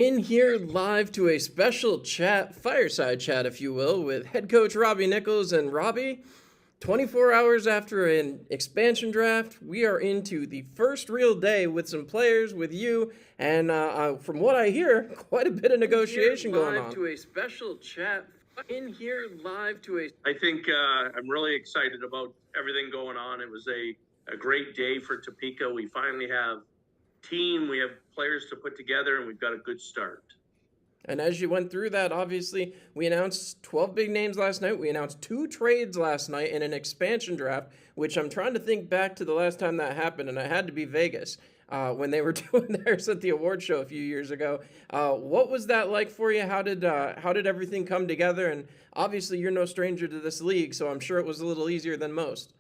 In here live to a special chat, fireside chat, if you will, with head coach Robbie Nichols. And Robbie, 24 hours after an expansion draft, we are into the first real day with some players, with you, and from what I hear, quite a bit of negotiation going on. To a special chat. In here live to a. I think I'm really excited about everything going on. It was a great day for Topeka. We finally have team, we have players to put together, and we've got a good start. And as you went through that, obviously, we announced 12 big names last night. We announced 2 trades last night in an expansion draft, which I'm trying to think back to the last time that happened, and it had to be Vegas when they were doing theirs at the award show a few years ago. What was that like for you? How did everything come together? And obviously, you're no stranger to this league, so I'm sure it was a little easier than most.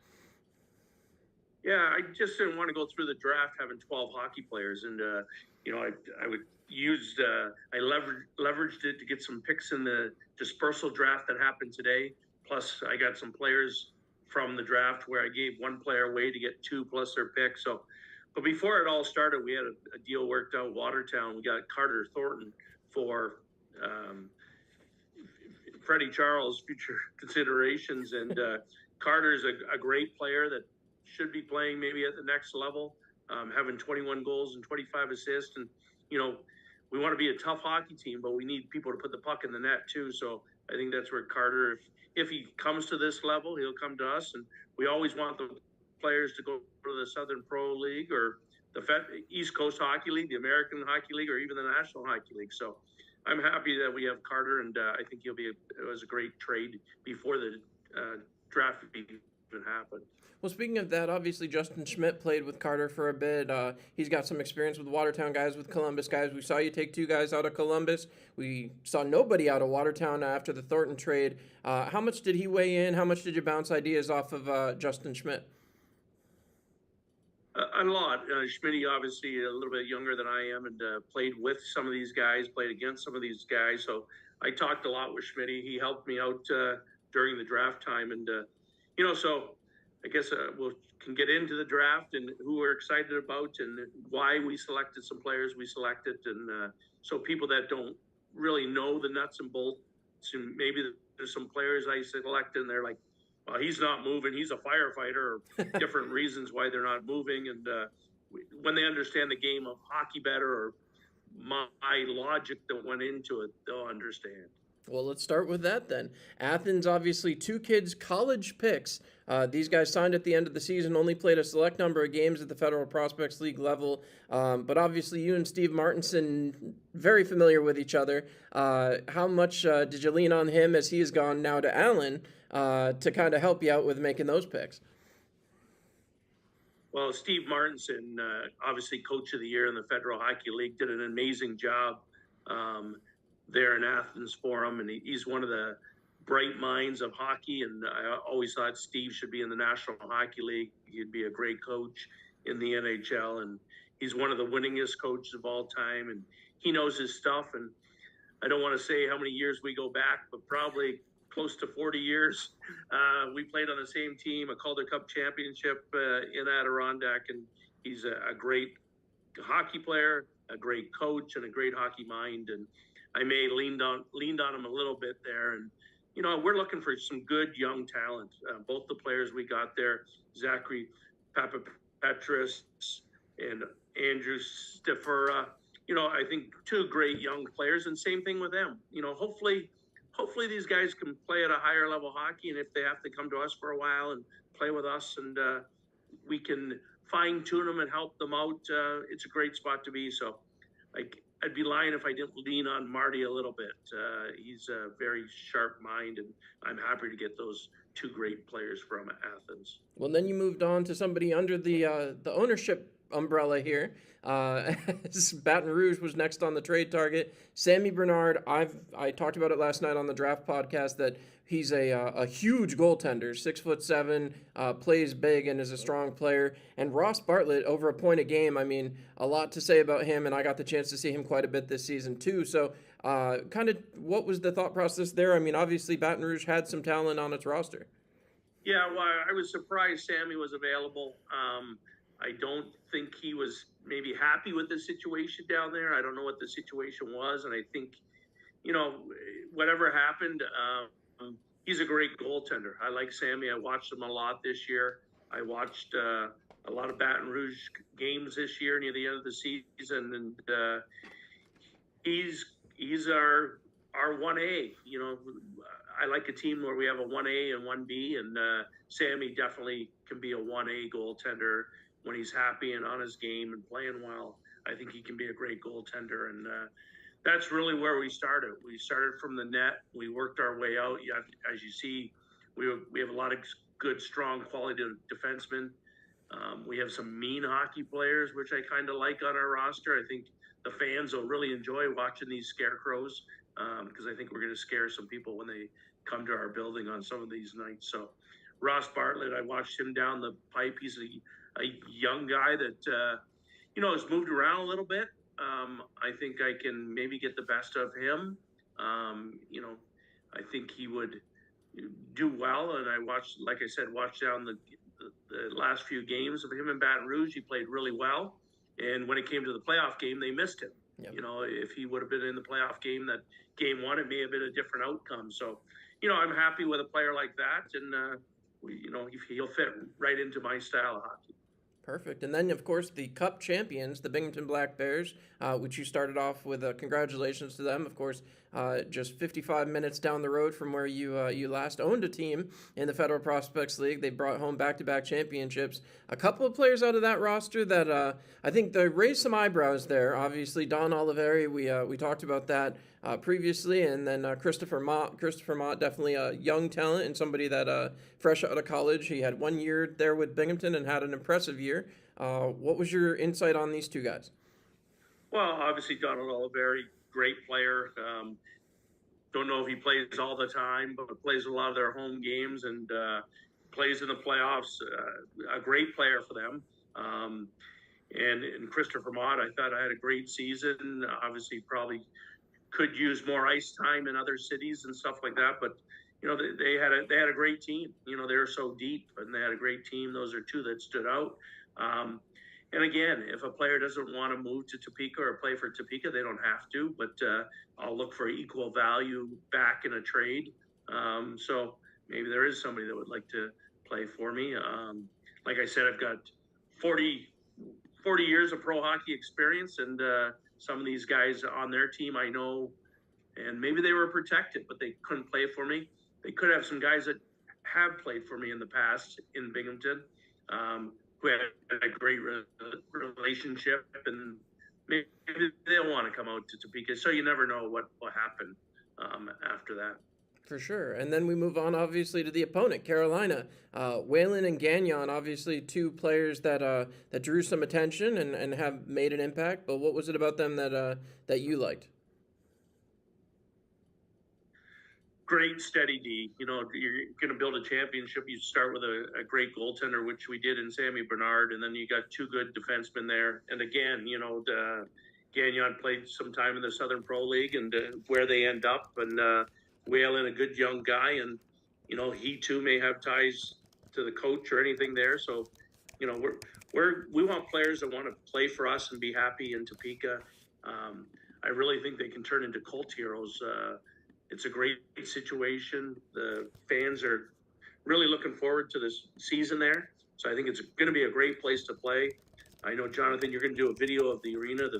Yeah, I just didn't want to go through the draft having 12 hockey players, and I would use I leveraged it to get some picks in the dispersal draft that happened today. Plus, I got some players from the draft where I gave one player away to get 2 plus their pick. So, but before it all started, we had a deal worked out. Watertown, we got Carter Thornton for Freddie Charles future considerations, and Carter's a great player that should be playing maybe at the next level, having 21 goals and 25 assists. And, we want to be a tough hockey team, but we need people to put the puck in the net too. So I think that's where Carter, if he comes to this level, he'll come to us. And we always want the players to go to the Southern Pro League or the East Coast Hockey League, the American Hockey League, or even the National Hockey League. So I'm happy that we have Carter, and I think it was a great trade before the draft even happened. Well, speaking of that, obviously Justin Schmidt played with Carter for a bit. He's got some experience with Watertown guys, with Columbus guys. We saw you take 2 guys out of Columbus. We saw nobody out of Watertown after the Thornton trade. How much did he weigh in? How much did you bounce ideas off of Justin Schmidt? A lot. Schmidt, obviously a little bit younger than I am, and played with some of these guys, played against some of these guys. So I talked a lot with Schmidt. He helped me out during the draft time, and so I guess we can get into the draft and who we're excited about and why we selected some players we selected. And so people that don't really know the nuts and bolts, and maybe there's some players I selected and they're like, well, he's not moving, he's a firefighter, or different reasons why they're not moving. And when they understand the game of hockey better, or my logic that went into it, they'll understand. Well, let's start with that then. Athens, obviously, 2 kids' college picks. These guys signed at the end of the season, only played a select number of games at the Federal Prospects League level. But obviously, you and Steve Martinson, very familiar with each other. How much did you lean on him as he has gone now to Allen to kind of help you out with making those picks? Well, Steve Martinson, obviously Coach of the Year in the Federal Hockey League, did an amazing job there in Athens for him, and he's one of the bright minds of hockey, and I always thought Steve should be in the National Hockey League. He'd be a great coach in the NHL, and he's one of the winningest coaches of all time, and he knows his stuff. And I don't want to say how many years we go back, but probably close to 40 years. We played on the same team, a Calder Cup championship in Adirondack, and he's a great hockey player, a great coach, and a great hockey mind. And I may leaned on him a little bit there. And, we're looking for some good young talent. Both the players we got there, Zachary Papapetris and Andrew Stifera, I think 2 great young players, and same thing with them. Hopefully these guys can play at a higher level hockey, and if they have to come to us for a while and play with us, and we can fine tune them and help them out, it's a great spot to be. So I'd be lying if I didn't lean on Marty a little bit. He's a very sharp mind, and I'm happy to get those 2 great players from Athens. Well, then you moved on to somebody under the ownership umbrella here. Baton Rouge was next on the trade target. Sammy Bernard, I talked about it last night on the draft podcast that he's a huge goaltender, 6'7", plays big and is a strong player. And Ross Bartlett, over a point a game. I mean, a lot to say about him, and I got the chance to see him quite a bit this season too. So, kind of, what was the thought process there? I mean, obviously Baton Rouge had some talent on its roster. Yeah, well, I was surprised Sammy was available. I don't think he was maybe happy with the situation down there. I don't know what the situation was, and I think, whatever happened, he's a great goaltender. I like Sammy. I watched him a lot this year. I watched a lot of Baton Rouge games this year near the end of the season, and he's our 1A. I like a team where we have a 1A and 1B, and Sammy definitely can be a 1A goaltender when he's happy and on his game and playing well. I think he can be a great goaltender, and that's really where we started. We started from the net. We worked our way out. As you see, we have a lot of good, strong, quality defensemen. We have some mean hockey players, which I kind of like on our roster. I think the fans will really enjoy watching these scarecrows, because I think we're going to scare some people when they come to our building on some of these nights. So Ross Bartlett, I watched him down the pipe. He's a young guy that, has moved around a little bit. I think I can maybe get the best of him. I think he would do well. And I watched down the last few games of him in Baton Rouge. He played really well. And when it came to the playoff game, they missed him. Yep. If he would have been in the playoff game, that game one, it may have been a different outcome. So, I'm happy with a player like that. And, he'll fit right into my style of hockey. Perfect. And then, of course, the Cup champions, the Binghamton Black Bears, which you started off with. Congratulations to them. Of course, just 55 minutes down the road from where you last owned a team in the Federal Prospects League. They brought home back-to-back championships. A couple of players out of that roster that I think they raised some eyebrows there. Obviously, Don Oliveri, we talked about that previously, and then Christopher Mott. Christopher Mott, definitely a young talent and somebody that fresh out of college. He had 1 year there with Binghamton and had an impressive year. What was your insight on these two guys? Well, obviously Donald Oliveri, great player. Don't know if he plays all the time, but plays a lot of their home games and plays in the playoffs. A great player for them. And Christopher Mott, I thought I had a great season. Obviously, probably could use more ice time in other cities and stuff like that. But they had a great team. They were so deep, and they had a great team. Those are two that stood out. And again, if a player doesn't want to move to Topeka or play for Topeka, they don't have to. But I'll look for equal value back in a trade. So maybe there is somebody that would like to play for me. Like I said, I've got 40 years of pro hockey experience, and some of these guys on their team I know, and maybe they were protected, but they couldn't play for me. They could have some guys that have played for me in the past in Binghamton, who had a great relationship, and maybe they'll want to come out to Topeka. So you never know what will happen after that. For sure. And then we move on, obviously, to the opponent, Carolina. Whalen and Gagnon, obviously two players that drew some attention and have made an impact. But what was it about them that you liked? Great, steady D. You're going to build a championship. You start with a great goaltender, which we did in Sammy Bernard, and then you got two good defensemen there. And again, Gagnon played some time in the Southern Pro League, and where they end up, and Whalen, a good young guy, and he too may have ties to the coach or anything there. So, we want players that want to play for us and be happy in Topeka. I really think they can turn into cult heroes. It's a great situation. The fans are really looking forward to this season there. So I think it's going to be a great place to play. I know, Jonathan, you're going to do a video of the arena. The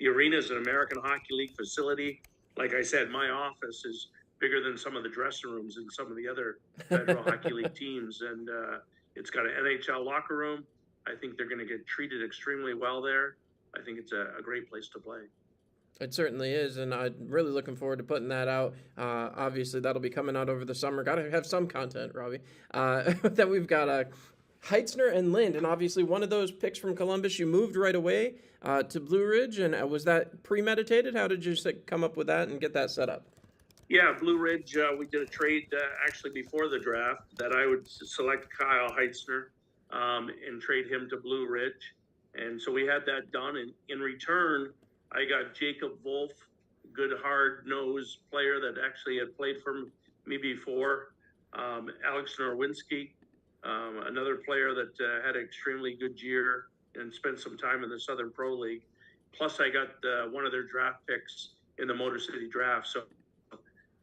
arena is an American Hockey League facility. Like I said, my office is bigger than some of the dressing rooms in some of the other Federal Hockey League teams. And it's got an NHL locker room. I think they're going to get treated extremely well there. I think it's a great place to play. It certainly is, and I'm really looking forward to putting that out. Obviously, that'll be coming out over the summer. Got to have some content, Robbie. Then we've got Heitzner and Lind, and obviously one of those picks from Columbus, you moved right away to Blue Ridge, and was that premeditated? How did you come up with that and get that set up? Yeah, Blue Ridge, we did a trade actually before the draft that I would select Kyle Heitzner and trade him to Blue Ridge. And so we had that done, and in return, I got Jacob Wolf, good hard-nosed player that actually had played for me before. Alex Norwinski, another player that had an extremely good year and spent some time in the Southern Pro League. Plus, I got one of their draft picks in the Motor City draft. So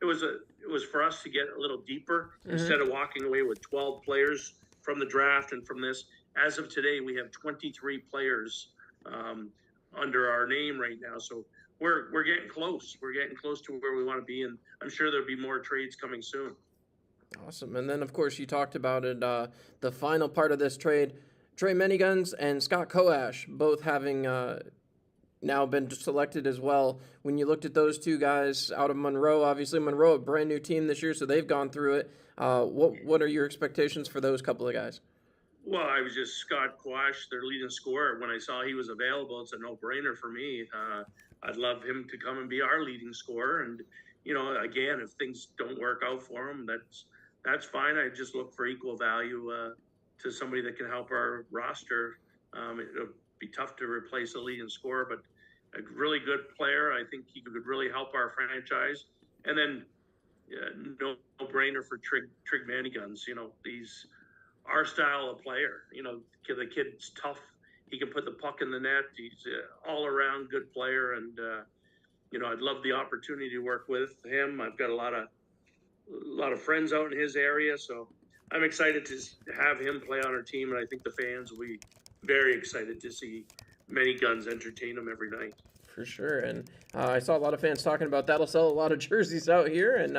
it was for us to get a little deeper instead of walking away with 12 players from the draft and from this. As of today, we have 23 players under our name right now. So we're getting close. We're getting close to where we want to be, and I'm sure there'll be more trades coming soon. Awesome. And then, of course, you talked about it, the final part of this trade, Trey Manyguns and Scott Koash both having now been selected as well. When you looked at those two guys out of Monroe, obviously Monroe, a brand new team this year, so they've gone through it. What are your expectations for those couple of guys? Well, I was just Scott Quash, their leading scorer. When I saw he was available, it's a no-brainer for me. I'd love him to come and be our leading scorer. And, again, if things don't work out for him, that's fine. I just look for equal value to somebody that can help our roster. It'll be tough to replace a leading scorer, but a really good player. I think he could really help our franchise. And then no-brainer for Trig Manyguns. These our style of player. The kid's tough. He can put the puck in the net. He's an all-around good player, and I'd love the opportunity to work with him. I've got a lot of friends out in his area, so I'm excited to have him play on our team, and I think the fans will be very excited to see Manyguns entertain them every night. For sure, and I saw a lot of fans talking about that'll sell a lot of jerseys out here, and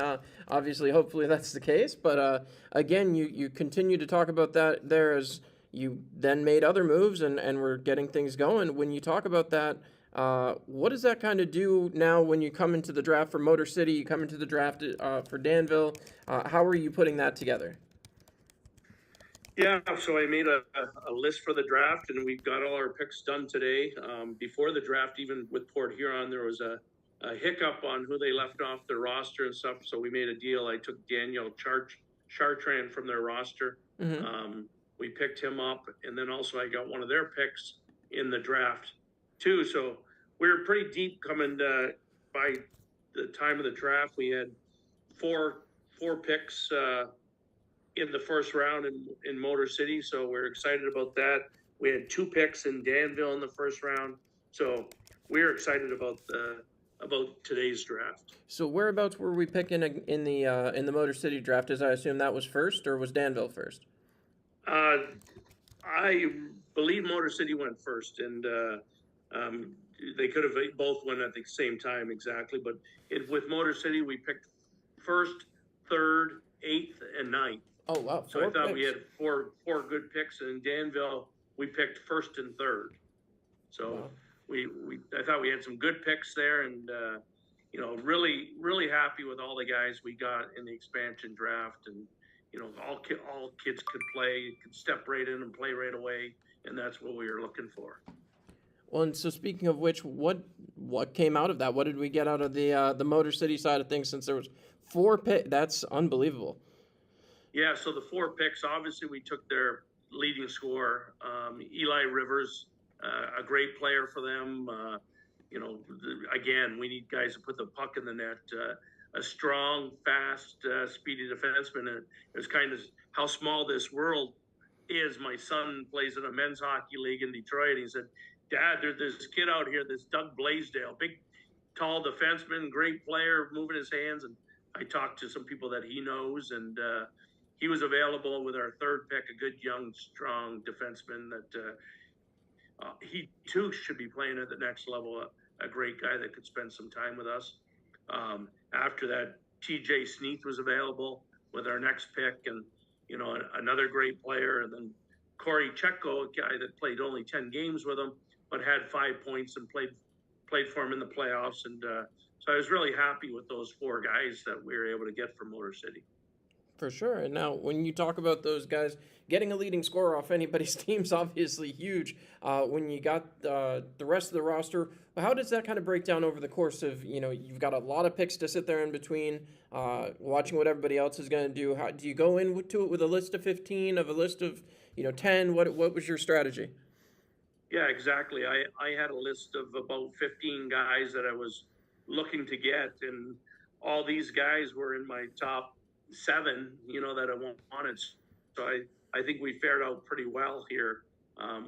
obviously, hopefully that's the case. But again, you continue to talk about that there as you then made other moves and we're getting things going. When you talk about that, what does that kind of do now when you come into the draft for Motor City, you come into the draft for Danville? How are you putting that together? Yeah, so I made a list for the draft, and we've got all our picks done today. Before the draft, even with Port Huron, there was a hiccup on who they left off their roster and stuff, so we made a deal. I took Daniel Chartrand from their roster. We picked him up, and then also I got one of their picks in the draft, too. So we were pretty deep coming by the time of the draft. We had four picks in the first round in Motor City, so we're excited about that. We had 2 picks in Danville in the first round, so we're excited about today's draft. So whereabouts were we picking in the Motor City draft? As I assume that was first, or was Danville first? I believe Motor City went first, and they could have both went at the same time exactly. But with Motor City, we picked first, third, 8th, and 9th. Oh, wow. So I thought we had four good picks. And in Danville, we picked first and third. So I thought we had some good picks there, and really, really happy with all the guys we got in the expansion draft. And all kids could play, could step right in and play right away, and that's what we were looking for. Well, and so speaking of which, what came out of that? What did we get out of the Motor City side of things? Since there was 4 picks, that's unbelievable. Yeah, so the 4 picks, obviously we took their leading scorer, Eli Rivers, a great player for them. Again, we need guys to put the puck in the net. A strong, fast, speedy defenseman. And it's kind of how small this world is. My son plays in a men's hockey league in Detroit. He said, "Dad, there's this kid out here, this Doug Blaisdell, big, tall defenseman, great player, moving his hands." And I talked to some people that he knows, and he was available with our 3rd pick, a good, young, strong defenseman that he, too, should be playing at the next level, a great guy that could spend some time with us. After that, TJ Sneath was available with our next pick, and, another great player. And then Corey Chetko, a guy that played only 10 games with him, but had 5 points and played for him in the playoffs. And so I was really happy with those 4 guys that we were able to get from Motor City. For sure. And now when you talk about those guys, getting a leading scorer off anybody's team is obviously huge. When you got the rest of the roster, how does that kind of break down over the course of, you've got a lot of picks to sit there in between, watching what everybody else is going to do. How do you go into it with a list of 15, of a list of, 10? What was your strategy? Yeah, exactly. I had a list of about 15 guys that I was looking to get, and all these guys were in my top 7, that I wanted. So I think we fared out pretty well here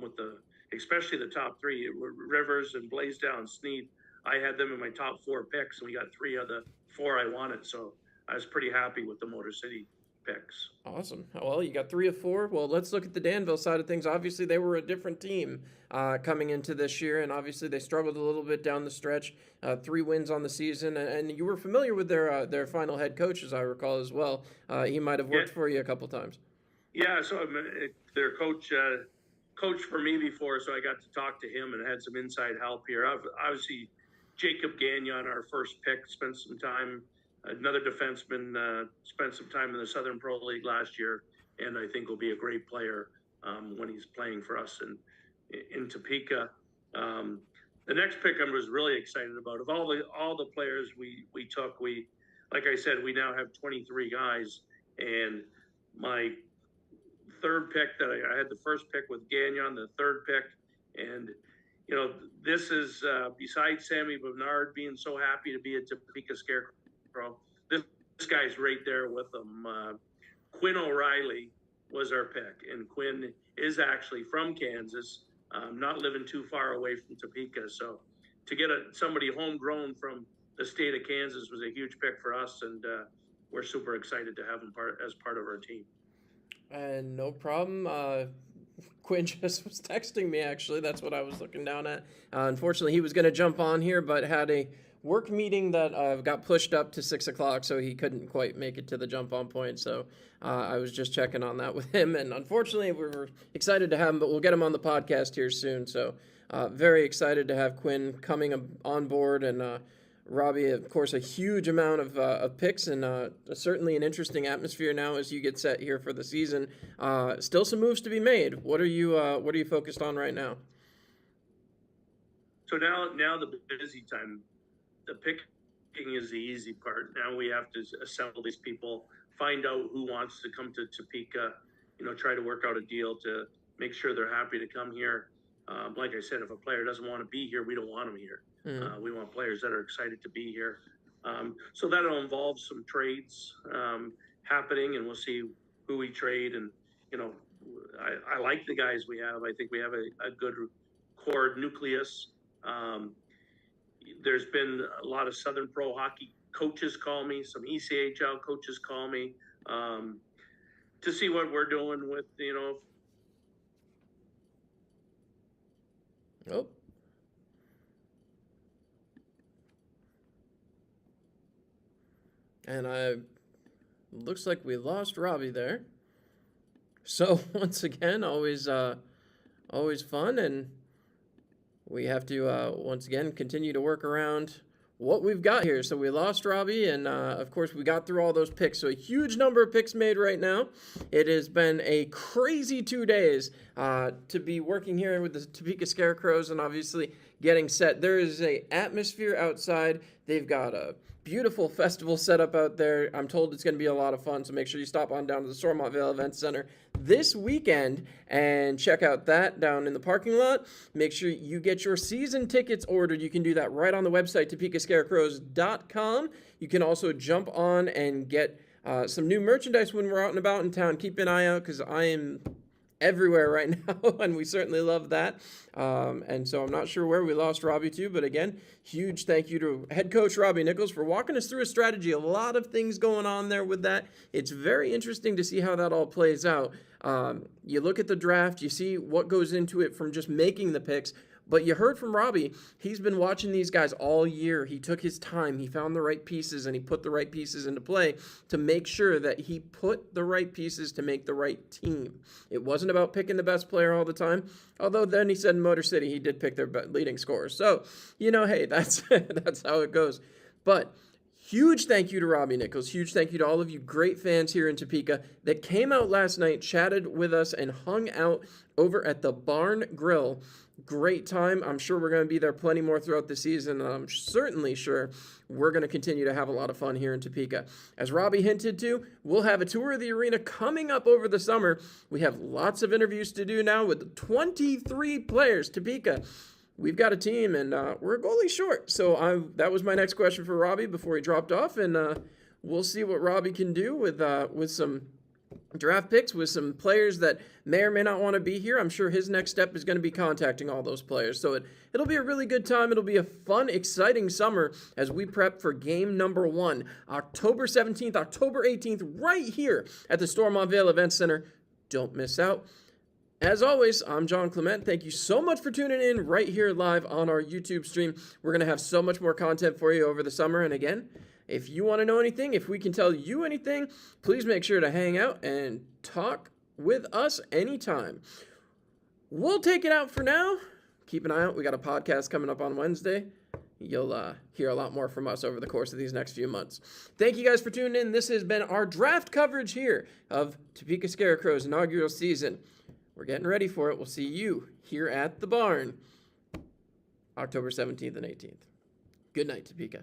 with the especially the top three, Rivers and Blaisdell and Snead. I had them in my top 4 picks, and we got 3 of the 4 I wanted. So I was pretty happy with the Motor City picks. Awesome. Well, you got 3 of 4. Well, let's look at the Danville side of things. Obviously, they were a different team coming into this year, and obviously they struggled a little bit down the stretch. 3 wins on the season, and you were familiar with their final head coach, as I recall, as well. He might have worked for you a couple times. Yeah, so their coach coached for me before, so I got to talk to him and had some inside help here. Obviously, Jacob Gagnon, our first pick, spent some time. Another defenseman spent some time in the Southern Pro League last year, and I think will be a great player when he's playing for us in Topeka. The next pick I was really excited about. Of all the players we took, like I said, we now have 23 guys, and my third pick that I had the first pick with Gagnon, the third pick, and this is besides Sammy Bernard being so happy to be a Topeka Scarecrow. This guy's right there with them. Quinn O'Reilly was our pick, and Quinn is actually from Kansas, not living too far away from Topeka. So to get somebody homegrown from the state of Kansas was a huge pick for us, and we're super excited to have him as part of our team. And no problem. Quinn just was texting me, actually. That's what I was looking down at. Unfortunately, he was going to jump on here, but had a work meeting that got pushed up to 6 o'clock, so he couldn't quite make it to the jump on point. So I was just checking on that with him. And unfortunately, we were excited to have him, but we'll get him on the podcast here soon. So very excited to have Quinn coming on board. And Robbie, of course, a huge amount of picks, and certainly an interesting atmosphere now as you get set here for the season. Still some moves to be made. What are you focused on right now? So now the busy time. The picking is the easy part. Now we have to assemble these people, find out who wants to come to Topeka, try to work out a deal to make sure they're happy to come here. Like I said, if a player doesn't want to be here, we don't want them here. Mm-hmm. We want players that are excited to be here. So that'll involve some trades happening, and we'll see who we trade. And, I like the guys we have. I think we have a good core nucleus. There's been a lot of Southern Pro Hockey coaches call me, some ECHL coaches call me to see what we're doing with, Oh. And looks like we lost Robbie there. So once again, always fun, and we have to, once again, continue to work around what we've got here. So we lost Robbie, and, of course, we got through all those picks. So a huge number of picks made right now. It has been a crazy 2 days to be working here with the Topeka Scarecrows and obviously getting set. There is an atmosphere outside. They've got a beautiful festival set up out there. I'm told it's going to be a lot of fun, so make sure you stop on down to the Stormontvale Event Center this weekend and check out that down in the parking lot. Make sure you get your season tickets ordered. You can do that right on the website, topekascarecrows.com. You can also jump on and get some new merchandise when we're out and about in town. Keep an eye out because I am everywhere right now, and we certainly love that. And so I'm not sure where we lost Robbie to, but again, huge thank you to head coach Robbie Nichols for walking us through a strategy. A lot of things going on there with that. It's very interesting to see how that all plays out. You look at the draft, you see what goes into it from just making the picks. But you heard from Robbie, he's been watching these guys all year. He took his time, he found the right pieces, and he put the right pieces into play to make sure that he put the right pieces to make the right team. It wasn't about picking the best player all the time, although then he said in Motor City he did pick their leading scorers. So, hey, that's how it goes. But huge thank you to Robbie Nichols. Huge thank you to all of you great fans here in Topeka that came out last night, chatted with us, and hung out over at the Barn Grill. Great time. I'm sure we're going to be there plenty more throughout the season. And I'm certainly sure we're going to continue to have a lot of fun here in Topeka. As Robbie hinted to, we'll have a tour of the arena coming up over the summer. We have lots of interviews to do now with 23 players. Topeka, we've got a team, and we're a goalie short. So that was my next question for Robbie before he dropped off, and we'll see what Robbie can do with some draft picks with some players that may or may not want to be here. I'm sure his next step is going to be contacting all those players. So it'll be a really good time. It'll be a fun, exciting summer as we prep for game number 1, October 17th, October 18th, right here at the Stormont Vale Event Center. Don't miss out. As always, I'm John Clement. Thank you so much for tuning in right here live on our YouTube stream. We're going to have so much more content for you over the summer. And again, if you want to know anything, if we can tell you anything, please make sure to hang out and talk with us anytime. We'll take it out for now. Keep an eye out. We got a podcast coming up on Wednesday. You'll hear a lot more from us over the course of these next few months. Thank you guys for tuning in. This has been our draft coverage here of Topeka Scarecrow's inaugural season. We're getting ready for it. We'll see you here at the barn October 17th and 18th. Good night, Topeka.